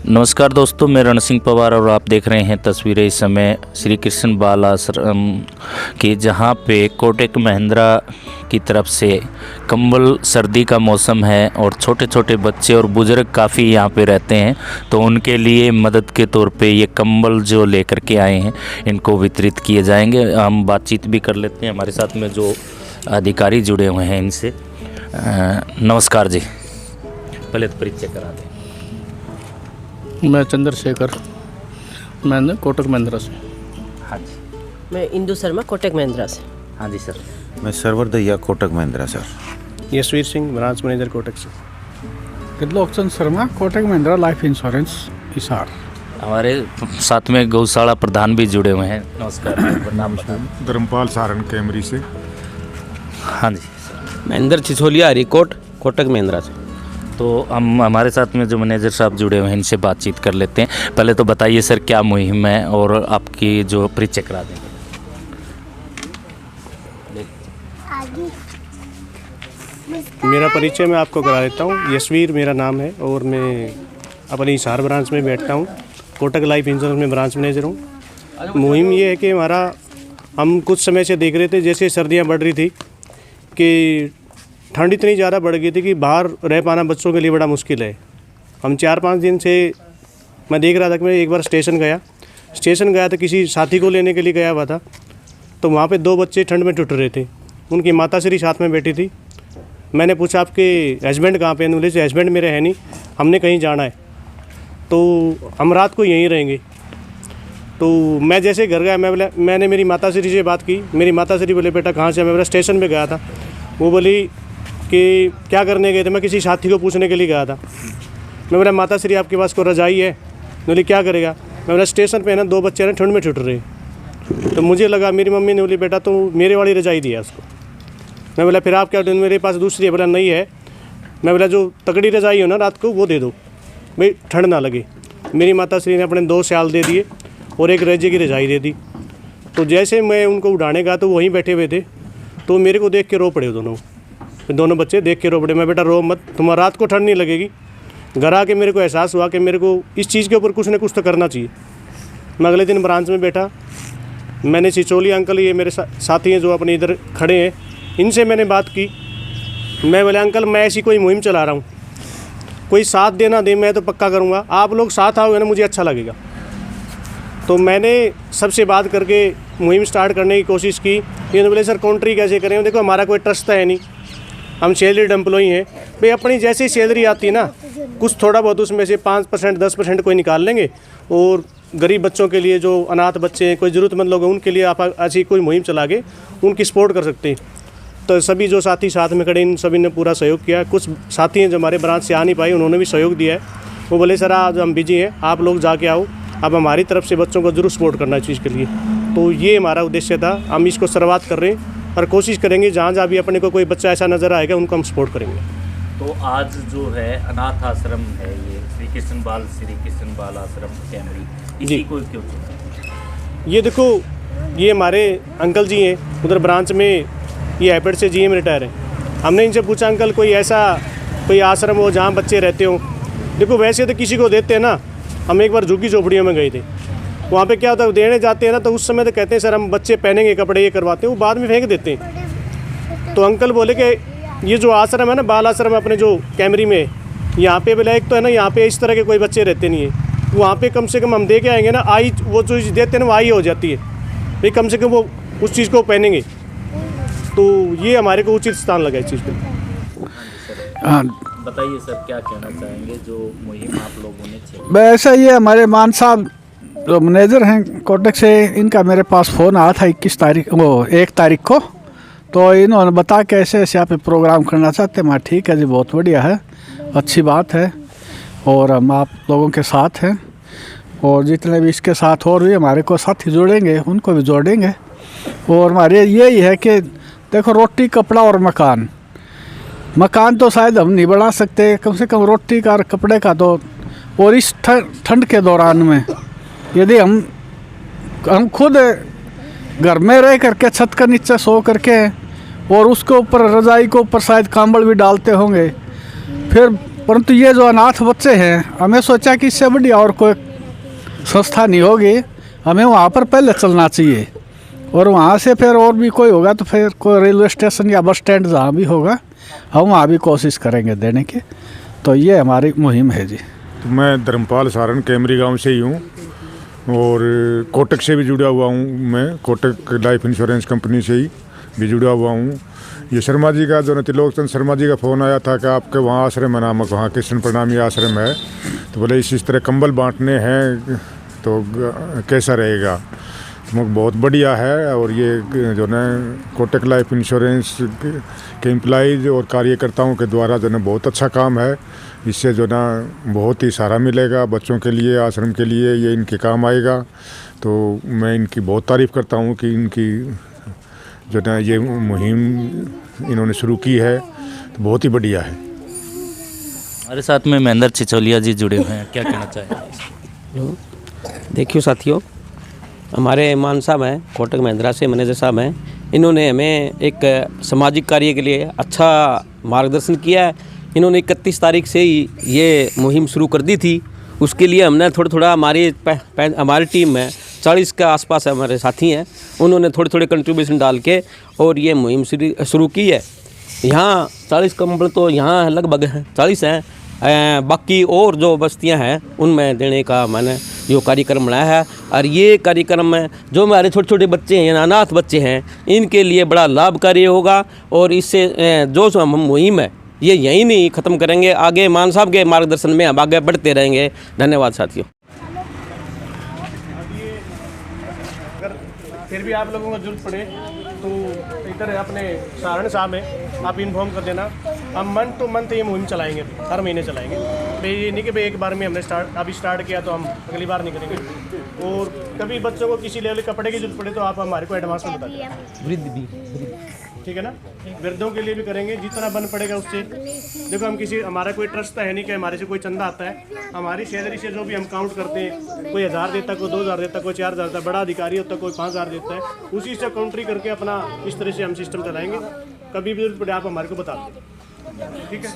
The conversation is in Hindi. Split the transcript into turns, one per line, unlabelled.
नमस्कार दोस्तों, मैं रण सिंह पवार और आप देख रहे हैं तस्वीरें इस समय श्री कृष्ण बाल आश्रम की, जहां पे कोटक महिंद्रा की तरफ से कंबल, सर्दी का मौसम है और छोटे छोटे बच्चे और बुजुर्ग काफ़ी यहां पे रहते हैं, तो उनके लिए मदद के तौर पे ये कंबल जो लेकर के आए हैं इनको वितरित किए जाएंगे। हम बातचीत भी कर लेते हैं, हमारे साथ में जो अधिकारी जुड़े हुए हैं इनसे। नमस्कार जी, पहले तो परिचय करा दें।
मैं चंद्रशेखर, मैं कोटक महिंद्रा से।
हाँ जी।
मैं इंदु शर्मा, कोटक महिंद्रा से।
हाँ जी सर।
मैं Sarwar Daiya, Kotak Mahindra sir.
Yashveer Singh, branch manager, Kotak से।
Trilokchand Sharma, Kotak Mahindra life insurance, Hisar.
हमारे साथ में गौशाला प्रधान भी जुड़े हुए हैं। नमस्कार। नाम बताएं।
धर्मपाल सारण, कैमरी से।
हाँ जी।
महेंद्र छिछोलिया, हरिकोट, कोटक महिंद्रा से।
तो हम हमारे साथ में जो मैनेजर साहब जुड़े हुए हैं इनसे बातचीत कर लेते हैं। पहले तो बताइए सर, क्या मुहिम है और आपकी जो परिचय करा देंगे।
मेरा परिचय मैं आपको करा देता हूँ। यशवीर मेरा नाम है और मैं अपनी हिसार ब्रांच में बैठता हूँ। कोटक लाइफ इंश्योरेंस में ब्रांच मैनेजर हूँ। मुहिम ये है कि हम कुछ समय से देख रहे थे, जैसे सर्दियाँ बढ़ रही थी कि ठंड इतनी ज़्यादा बढ़ गई थी कि बाहर रह पाना बच्चों के लिए बड़ा मुश्किल है। हम 4-5 दिन से मैं देख रहा था कि मैं एक बार स्टेशन गया तो किसी साथी को लेने के लिए गया हुआ था, तो वहाँ पे 2 बच्चे ठंड में टूट रहे थे। उनकी माताश्री साथ में बैठी थी। मैंने पूछा, आपके हस्बैंड कहाँ पे हैं? बोले हस्बैंड मेरे है नहीं, हमने कहीं जाना है, तो हम रात को यहीं रहेंगे। तो मैं जैसे घर गया, मैंने मेरी माताश्री से बात की। मेरी माताश्री बोले, बेटा कहाँ से? मैं बोला स्टेशन पे गया था। वो बोली कि क्या करने गए थे? मैं किसी साथी को पूछने के लिए गया था। मैं बोला माताश्री आपके पास कोई रजाई है? बोली क्या करेगा? मैं बोला स्टेशन पे है ना, 2 बच्चे ना ठंड में छुट रहे। तो मुझे लगा, मेरी मम्मी ने बोली बेटा तो मेरे वाली रजाई दिया उसको। मैं बोला फिर आप क्या? मेरे पास दूसरी है। बोला नहीं है। मैं बोला जो तगड़ी रजाई हो ना रात को वो दे दो, भाई ठंड ना लगे। मेरी माताश्री ने अपने 2 स्याल दे दिए और एक रजे की रजाई दे दी। तो जैसे मैं उनको उड़ाने गया तो वहीं बैठे हुए थे, तो मेरे को देख के रो पड़े दोनों बच्चे देख के रो पड़े। मैं बेटा रो मत, तुम्हारा रात को ठंड नहीं लगेगी। घर आके मेरे को एहसास हुआ कि मेरे को इस चीज़ के ऊपर कुछ ना कुछ तो करना चाहिए। मैं अगले दिन ब्रांच में बैठा, मैंने छिछोलिया अंकल, ये मेरे साथी हैं जो अपने इधर खड़े हैं, इनसे मैंने बात की। मैं बोले अंकल मैं ऐसी कोई मुहिम चला रहा हूँ, कोई साथ देना दे मैं तो पक्का करूँगा, आप लोग साथ आओगे ना मुझे अच्छा लगेगा। तो मैंने सबसे बात करके मुहिम स्टार्ट करने की कोशिश की। ये बोले सर काउंट्री कैसे करें? देखो हमारा कोई ट्रस्ट तो है नहीं, हम सैलरीड एम्प्लॉई हैं भाई। अपनी जैसी सैलरी आती है ना, कुछ थोड़ा बहुत उसमें से 5% 10% कोई निकाल लेंगे, और गरीब बच्चों के लिए, जो अनाथ बच्चे हैं, कोई ज़रूरतमंद लोग हैं, उनके लिए आप ऐसी कोई मुहिम चला के उनकी सपोर्ट कर सकते हैं। तो सभी जो साथी साथ में खड़े इन सभी ने पूरा सहयोग किया। कुछ साथी हैं जो हमारे ब्रांच से आ नहीं पाए, उन्होंने भी सहयोग दिया है। वो बोले सर आज हम बिजी हैं, आप लोग जाके आओ, अब हमारी तरफ से बच्चों को ज़रूर सपोर्ट करना है चीज़ के लिए। तो ये हमारा उद्देश्य था। हम इसको शुरुआत कर रहे हैं और कोशिश करेंगे जहाँ भी अपने को कोई बच्चा ऐसा नज़र आएगा उनको हम सपोर्ट करेंगे।
तो आज जो है अनाथ आश्रम है, ये श्री कृष्ण बाल आश्रम कैमरी, इसी को क्यों चुना?
ये देखो, ये हमारे अंकल जी हैं उधर ब्रांच में, ये हैपेड से GM रिटायर हैं। हमने इनसे पूछा अंकल कोई ऐसा कोई आश्रम हो जहाँ बच्चे रहते हो? देखो वैसे तो किसी को देते हैं ना, हम एक बार झुग्गी झोपड़ियों में गए थे, वहाँ पे क्या होता है देने जाते हैं ना, तो उस समय तो कहते हैं सर हम बच्चे पहनेंगे कपड़े, ये करवाते हैं, वो बाद में फेंक देते हैं। तो अंकल बोले कि ये जो आश्रम है ना, बाल आश्रम अपने जो कैमरी में, यहाँ पे बोला एक तो है ना, यहाँ पे इस तरह के कोई बच्चे रहते नहीं है, वहाँ पे कम से कम हम दे के आएंगे ना, आई वो जो चीज़ देते हैं ना वो आई हो जाती है भाई, कम से कम वो उस चीज़ को पहनेंगे। तो ये हमारे को उचित स्थान लगा इस चीज़ पर।
हाँ
बताइए सर, क्या कहना चाहेंगे जो मुहिम आप लोगों ने चलाई?
वैसे ये हमारे मान साहब जो मैनेजर हैं कोटक से, इनका मेरे पास फ़ोन आया था 1 तारीख को, तो इन्होंने बता के ऐसे ऐसे आप प्रोग्राम करना चाहते हैं। मैं ठीक है जी, बहुत बढ़िया है, अच्छी बात है, और हम आप लोगों के साथ हैं, और जितने भी इसके साथ और भी हमारे को साथी जोड़ेंगे उनको भी जोड़ेंगे। और हमारे यही है कि देखो रोटी, कपड़ा और मकान तो शायद हम नहीं बढ़ा सकते, कम से कम रोटी का और कपड़े का तो, और इस ठंड के दौरान में यदि हम खुद घर में रह करके छत के नीचे सो करके और उसके ऊपर रजाई के ऊपर शायद कंबल भी डालते होंगे। फिर परंतु ये जो अनाथ बच्चे हैं, हमें सोचा कि इससे बढ़िया और कोई संस्था नहीं होगी, हमें वहाँ पर पहले चलना चाहिए और वहाँ से फिर और भी कोई होगा तो फिर कोई रेलवे स्टेशन या बस स्टैंड जहाँ भी होगा हम वहाँ भी कोशिश करेंगे देने की। तो ये हमारी मुहिम है जी।
तो मैं धर्मपाल सारण कैमरी गांव से ही हूँ और कोटक से भी जुड़ा हुआ हूँ। मैं कोटक लाइफ इंश्योरेंस कंपनी से ही भी जुड़ा हुआ हूँ। ये शर्मा जी का जो न त्रिलोकचंद शर्मा जी का फ़ोन आया था कि आपके वहाँ आश्रम है नामक, वहाँ कृष्ण प्रणामी आश्रम है, तो बोले इस तरह कंबल बांटने हैं तो कैसा रहेगा। तो बहुत बढ़िया है। और ये जो न कोटक लाइफ इंश्योरेंस के एम्प्लॉइज और कार्यकर्ताओं के द्वारा जो न बहुत अच्छा काम है। इससे जो ना बहुत ही सहारा मिलेगा बच्चों के लिए, आश्रम के लिए, ये इनके काम आएगा। तो मैं इनकी बहुत तारीफ़ करता हूँ कि इनकी जो ना ये मुहिम इन्होंने शुरू की है, तो बहुत ही बढ़िया है।
हमारे साथ में महेंद्र छिछोलिया जी जुड़े हुए हैं, क्या कहना चाहेंगे?
देखियो साथियों, हमारे मान साहब हैं कोटक महिंद्रा से, मैनेजर साहब हैं। इन्होंने हमें एक सामाजिक कार्य के लिए अच्छा मार्गदर्शन किया है। इन्होंने 31 तारीख से ही ये मुहिम शुरू कर दी थी। उसके लिए हमने थोड़ा हमारी टीम में 40 के आसपास हमारे साथी हैं, उन्होंने थोड़े कंट्रीब्यूशन डाल के और ये मुहिम शुरू की है। यहाँ 40 कंबल तो यहाँ लगभग 40 हैं, बाकी और जो बस्तियाँ हैं उनमें देने का मैंने जो कार्यक्रम बनाया है। और ये कार्यक्रम में जो हमारे छोटे छोटे बच्चे हैं, अनाथ बच्चे हैं, इनके लिए बड़ा लाभकारी होगा। और इससे जो हम मुहिम है ये यहीं नहीं ख़त्म करेंगे, आगे मान साहब के मार्गदर्शन में हम आगे बढ़ते रहेंगे। धन्यवाद साथियों।
अगर फिर भी आप लोगों को जरूरत पड़े तो इधर अपने सारण साहब है, आप इन्फॉर्म कर देना। हम मंथ टू मंथ ये मुहिम चलाएंगे, हर महीने चलाएंगे। भाई ये नहीं कि भाई एक बार में हमने अभी स्टार्ट किया तो हम अगली बार नहीं करेंगे। और कभी बच्चों को किसी लेवल कपड़े की जरूरत पड़े तो आप हमारे को एडवांस में बता दें, ठीक है ना। वृद्धों के लिए भी करेंगे जितना बन पड़ेगा उससे। देखो हम हमारा कोई ट्रस्ट तो है नहीं कि हमारे से कोई चंदा आता है। हमारी सैलरी से जो भी हम काउंट करते हैं, कोई 1000 देता, कोई 2000 देता, कोई 4000 देता, बड़ा अधिकारी होता है कोई 5000 देता है, उसी से काउंट्री करके अपना इस तरह से हम सिस्टम चलाएंगे। कभी भी जरूरत पड़े आप हमारे को बता दें, ठीक है।